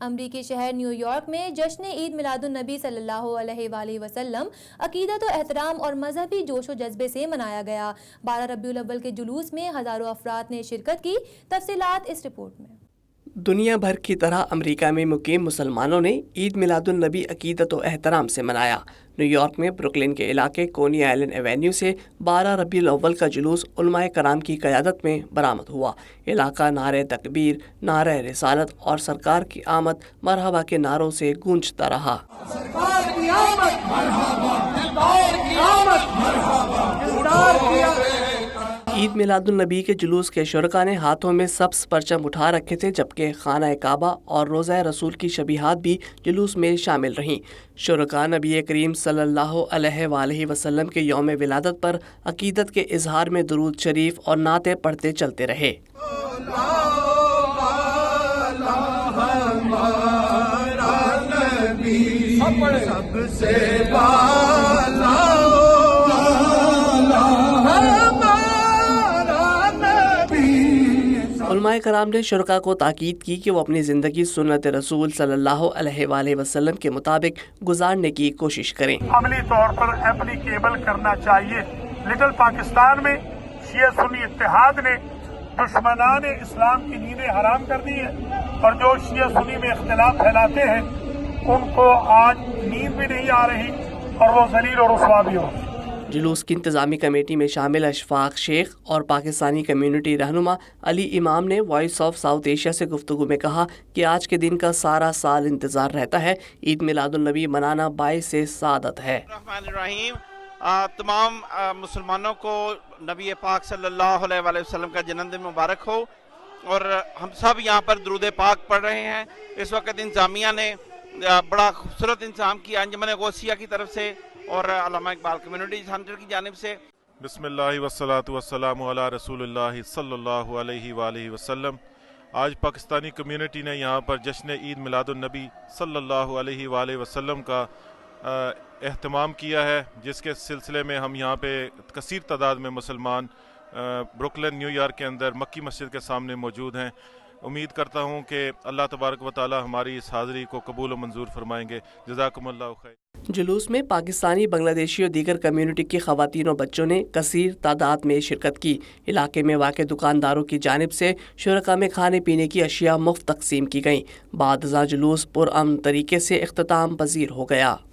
امریکی شہر new York میں جشن عید میلاد النبی صلی اللہ علیہ وآلہ وسلم عقیدت و احترام اور مذہبی جوش و جذبے سے منایا گیا۔ 12 ربیع الاول کے جلوس میں ہزاروں افراد نے شرکت کی۔ تفصیلات اس رپورٹ میں۔ دنیا بھر کی طرح امریکہ میں مقیم مسلمانوں نے عید میلاد النبی عقیدت و احترام سے منایا۔ نیو یارک میں بروکلن کے علاقے کونی آئلینڈ ایونیو سے 12 ربیع الاول کا جلوس علماء کرام کی قیادت میں برآمد ہوا۔ علاقہ نعرہ تکبیر، نعرہ رسالت اور سرکار کی آمد مرحبا کے نعروں سے گونجتا رہا۔ سرکار کی آمد مرحبا، دلدار کی آمد مرحبا، دلدار کی آمد۔ عید میلاد النبی کے جلوس کے شرکاء نے ہاتھوں میں سبز پرچم اٹھا رکھے تھے، جبکہ خانہ کعبہ اور روضہ رسول کی شبیہات بھی جلوس میں شامل رہیں۔ شرکاء نبی کریم صلی اللہ علیہ وآلہ وسلم کے یوم ولادت پر عقیدت کے اظہار میں درود شریف اور نعتیں پڑھتے چلتے رہے۔ سب سے بالا علماء کرام نے شرکاء کو تاکید کی کہ وہ اپنی زندگی سنت رسول صلی اللہ علیہ وآلہ وسلم کے مطابق گزارنے کی کوشش کریں۔ عملی طور پر اپلیکیبل کرنا چاہیے۔ لٹل پاکستان میں شیعہ سنی اتحاد نے دشمنان اسلام کی نیندیں حرام کر دی ہیں، اور جو شیعہ سنی میں اختلاف پھیلاتے ہیں ان کو آج نیند بھی نہیں آ رہی اور وہ ذلیل اور رسوا بھی ہو۔ جلوس کی انتظامی کمیٹی میں شامل اشفاق شیخ اور پاکستانی کمیونٹی رہنما علی امام نے وائس آف ساؤتھ ایشیا سے گفتگو میں کہا کہ آج کے دن کا سارا سال انتظار رہتا ہے۔ عید میلاد النبی منانا باعث سعادت ہے۔ الرحمن الرحیم، تمام مسلمانوں کو نبی پاک صلی اللہ علیہ وآلہ وسلم کا جنم دن مبارک ہو، اور ہم سب یہاں پر درود پاک پڑھ رہے ہیں۔ اس وقت انتظامیہ نے بڑا خوبصورت انتظام کیا انجمن غوثیہ کی طرف سے اور علامہ اقبال کمیونٹی سینٹر کی جانب سے۔ بسم اللہ والصلاة والسلام علی رسول اللہ صلی اللہ علیہ وآلہ وسلم۔ آج پاکستانی کمیونٹی نے یہاں پر جشن عید میلاد النبی صلی اللہ علیہ وآلہ وسلم کا اہتمام کیا ہے، جس کے سلسلے میں ہم یہاں پہ کثیر تعداد میں مسلمان بروکلن نیو یارک کے اندر مکی مسجد کے سامنے موجود ہیں۔ امید کرتا ہوں کہ اللہ تبارک و تعالی ہماری اس حاضری کو قبول و منظور فرمائیں گے۔ جزاکم اللہ خیر۔ جلوس میں پاکستانی، بنگلہ دیشی اور دیگر کمیونٹی کی خواتین و بچوں نے کثیر تعداد میں شرکت کی۔ علاقے میں واقع دکانداروں کی جانب سے شرکاء میں کھانے پینے کی اشیاء مفت تقسیم کی گئیں۔ بعد ازاں جلوس پرامن طریقے سے اختتام پذیر ہو گیا۔